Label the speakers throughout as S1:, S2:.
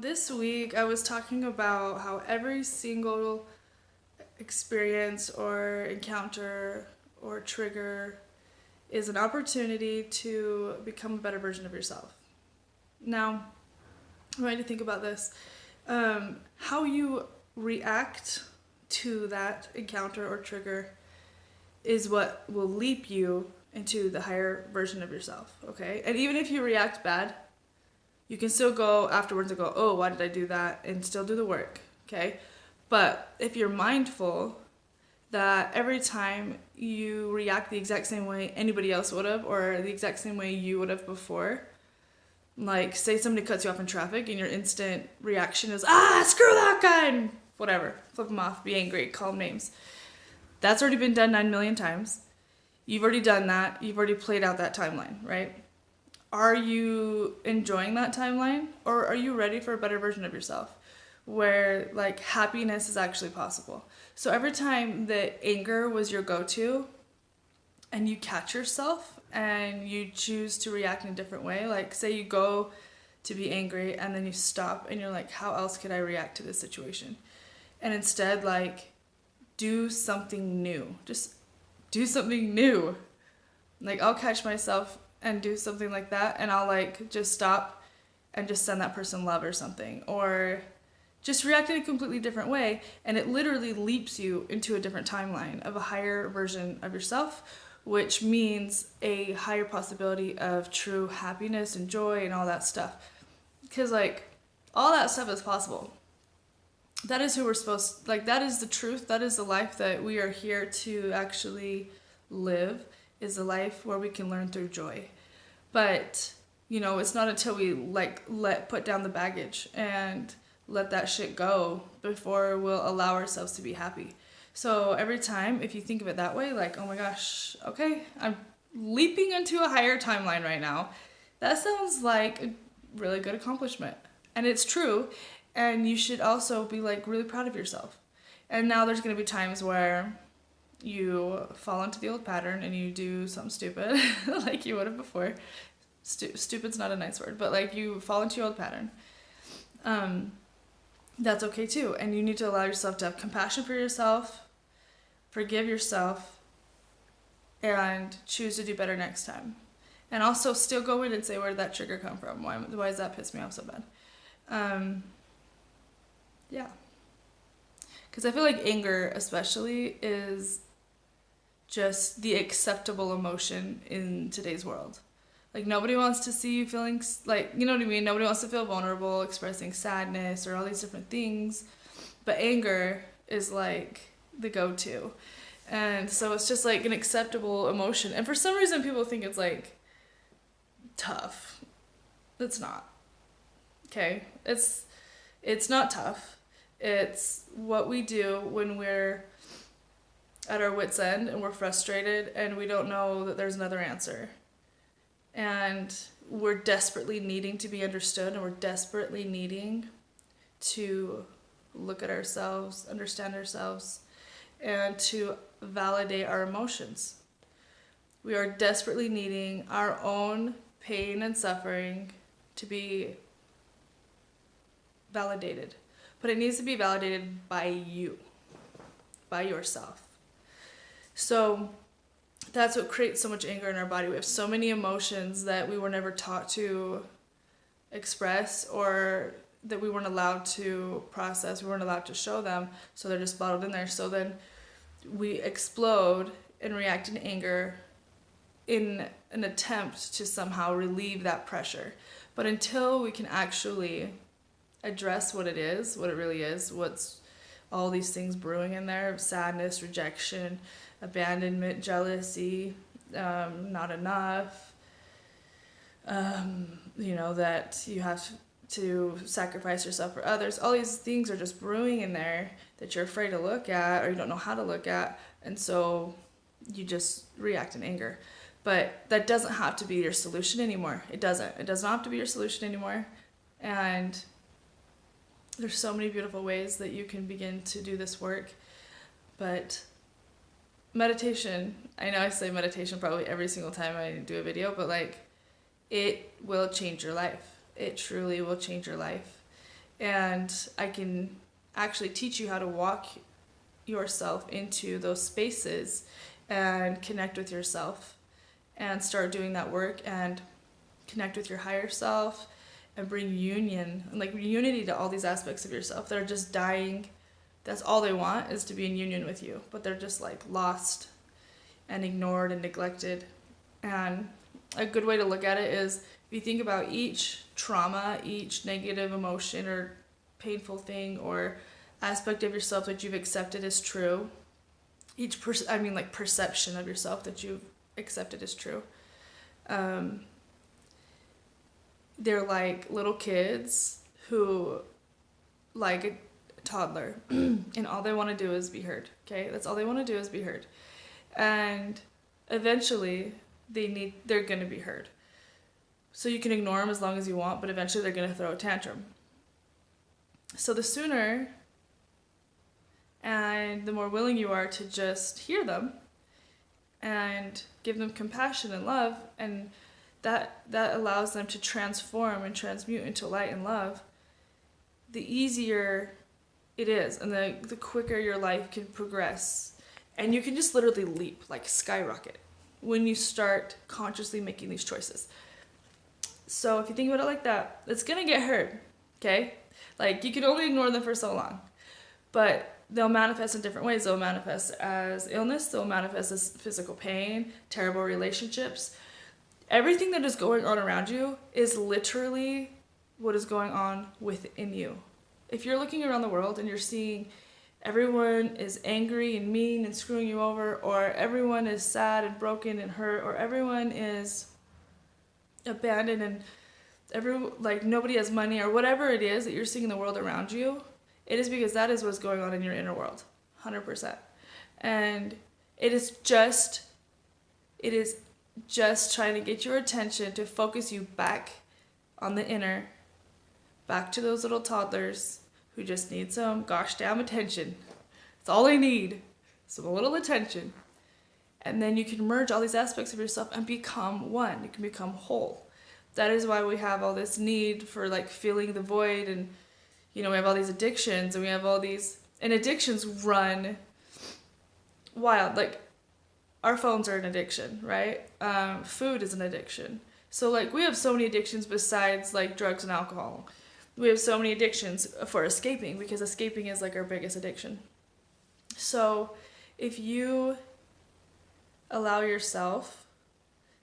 S1: This week I was talking about how every single experience or encounter or trigger is an opportunity to become a better version of yourself. Now, I want you to think about this. How you react to that encounter or trigger is what will leap you into the higher version of yourself, okay? And even if you react bad, you can still go afterwards and go, oh, why did I do that? And still do the work, okay? But if you're mindful that every time you react the exact same way anybody else would have, or the exact same way you would have before, like say somebody cuts you off in traffic and your instant reaction is, screw that guy, and whatever, flip them off, be angry, call them names. That's already been done 9 million times. You've already done that. You've already played out that timeline, right? Are you enjoying that timeline, or are you ready for a better version of yourself where like happiness is actually possible? So every time that anger was your go-to and you catch yourself and you choose to react in a different way, like say you go to be angry and then you stop and you're like, how else could I react to this situation? And instead, like, do something new. Just do something new. Like, I'll catch myself and do something like that, and I'll like just stop and just send that person love or something, or just react in a completely different way, and it literally leaps you into a different timeline of a higher version of yourself, which means a higher possibility of true happiness and joy and all that stuff. Because like all that stuff is possible. That is who we're supposed, like, that is the truth. That is the life that we are here to actually live, is a life where we can learn through joy. But, you know, it's not until we like put down the baggage and let that shit go before we'll allow ourselves to be happy. So every time, if you think of it that way, like, oh my gosh, okay, I'm leaping into a higher timeline right now. That sounds like a really good accomplishment. And it's true. And you should also be like really proud of yourself. And now there's going to be times where you fall into the old pattern and you do something stupid like you would have before. Stupid's not a nice word, but like you fall into your old pattern. That's okay too. And you need to allow yourself to have compassion for yourself, forgive yourself, and choose to do better next time. And also still go in and say, where did that trigger come from? Why does that piss me off so bad? Yeah. Because I feel like anger especially is just the acceptable emotion in today's world. Like nobody wants to see you feeling, like, you know what I mean? Nobody wants to feel vulnerable, expressing sadness or all these different things. But anger is like the go-to. And so it's just like an acceptable emotion. And for some reason people think it's like tough. It's not. Okay? It's not tough. It's what we do when we're at our wit's end and we're frustrated and we don't know that there's another answer. And we're desperately needing to be understood, and we're desperately needing to look at ourselves, understand ourselves, and to validate our emotions. We are desperately needing our own pain and suffering to be validated. But it needs to be validated by you, by yourself. So that's what creates so much anger in our body. We have so many emotions that we were never taught to express, or that we weren't allowed to process, we weren't allowed to show them, so they're just bottled in there. So then we explode and react in anger in an attempt to somehow relieve that pressure. But until we can actually address what it is, what it really is, what's all these things brewing in there, sadness, rejection, abandonment, jealousy, not enough, that you have to sacrifice yourself for others. All these things are just brewing in there that you're afraid to look at, or you don't know how to look at, and so you just react in anger. But that doesn't have to be your solution anymore. It doesn't. It does not have to be your solution anymore. And there's so many beautiful ways that you can begin to do this work. But meditation, I know I say meditation probably every single time I do a video, but like, it will change your life. It truly will change your life. And I can actually teach you how to walk yourself into those spaces and connect with yourself and start doing that work and connect with your higher self and bring union and like unity to all these aspects of yourself that are just dying. That's all they want, is to be in union with you, but they're just like lost and ignored and neglected. And a good way to look at it is, if you think about each trauma, each negative emotion or painful thing or aspect of yourself that you've accepted as true, each perception of yourself that you've accepted as true, they're like little kids who, like a toddler, and all they want to do is be heard. Okay, that's all they want to do is be heard, and eventually they're gonna be heard. So you can ignore them as long as you want, but eventually they're gonna throw a tantrum. So the sooner and the more willing you are to just hear them and give them compassion and love, and that allows them to transform and transmute into light and love, the easier it is, and the quicker your life can progress. And you can just literally leap, like skyrocket, when you start consciously making these choices. So if you think about it like that, it's gonna get hurt, okay? Like, you can only ignore them for so long, but they'll manifest in different ways. They'll manifest as illness, they'll manifest as physical pain, terrible relationships. Everything that is going on around you is literally what is going on within you. If you're looking around the world and you're seeing everyone is angry and mean and screwing you over, or everyone is sad and broken and hurt, or everyone is abandoned and nobody has money, or whatever it is that you're seeing in the world around you, it is because that is what's going on in your inner world, 100%. And it is just trying to get your attention to focus you back on the inner, back to those little toddlers who just need some gosh damn attention. That's all they need, some little attention. And then you can merge all these aspects of yourself and become one. You can become whole. That is why we have all this need for like filling the void, and we have all these addictions, and we have all these, and addictions run wild. Like, our phones are an addiction, right? Food is an addiction. So like, we have so many addictions besides like drugs and alcohol. We have so many addictions for escaping, because escaping is like our biggest addiction. So if you allow yourself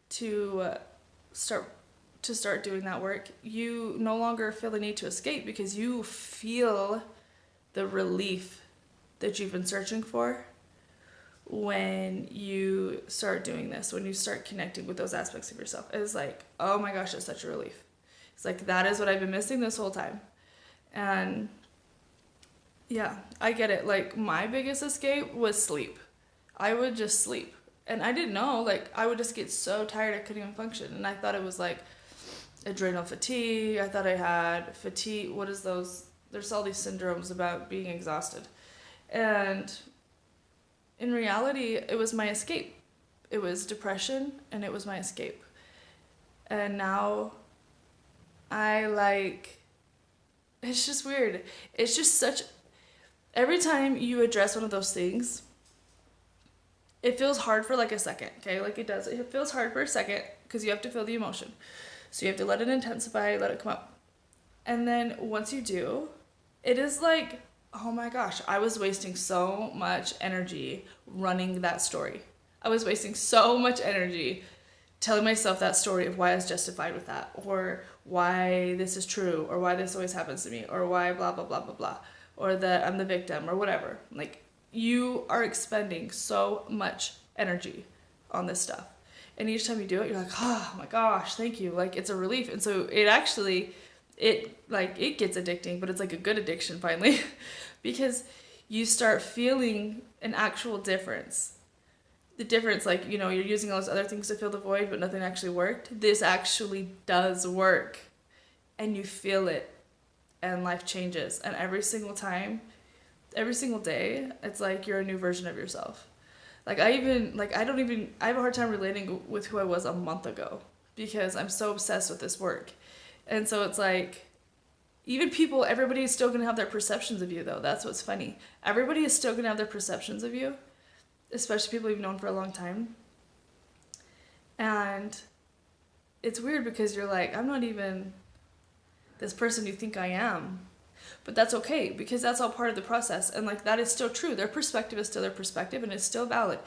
S1: to start doing that work, you no longer feel the need to escape, because you feel the relief that you've been searching for when you start doing this, when you start connecting with those aspects of yourself. It's like, oh my gosh, it's such a relief. It's like, that is what I've been missing this whole time. And yeah, I get it. Like, my biggest escape was sleep. I would just sleep. And I didn't know, like, I would just get so tired I couldn't even function. And I thought it was like adrenal fatigue. I thought I had fatigue. What is those? There's all these syndromes about being exhausted. And in reality, it was my escape. It was depression, and it was my escape. And now it's just weird. It's just every time you address one of those things, it feels hard for like a second, okay? Like, it does. It feels hard for a second because you have to feel the emotion. So you have to let it intensify, let it come up. And then once you do, it is like, oh my gosh, I was wasting so much energy running that story. I was wasting so much energy telling myself that story of why I was justified with that, or why this is true, or why this always happens to me, or why blah, blah, blah, blah, blah, or that I'm the victim, or whatever. Like, you are expending so much energy on this stuff. And each time you do it, you're like, oh my gosh, thank you. Like, it's a relief. And so it gets addicting, but it's like a good addiction finally, because you start feeling an actual difference. The difference, like, you're using all those other things to fill the void, but nothing actually worked. This actually does work, and you feel it, and life changes. And every single time, every single day, it's like you're a new version of yourself. Like, I have a hard time relating with who I was a month ago, because I'm so obsessed with this work. And so it's like, Even people, everybody is still going to have their perceptions of you, though. That's what's funny. Everybody is still going to have their perceptions of you, especially people you've known for a long time. And it's weird because you're like, I'm not even this person you think I am. But that's okay, because that's all part of the process. And like, that is still true. Their perspective is still their perspective, and it's still valid.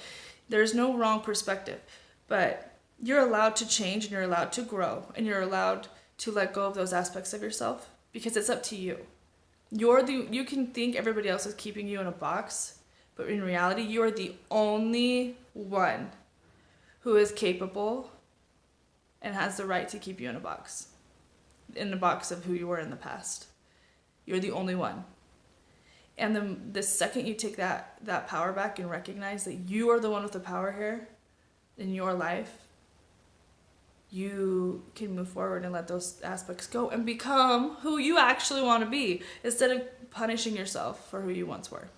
S1: There's no wrong perspective. But you're allowed to change, and you're allowed to grow, and you're allowed to let go of those aspects of yourself, because it's up to you. You can think everybody else is keeping you in a box, but in reality, you're the only one who is capable and has the right to keep you in a box of who you were in the past. You're the only one. And the second you take that power back and recognize that you are the one with the power here in your life, you can move forward and let those aspects go and become who you actually want to be, instead of punishing yourself for who you once were.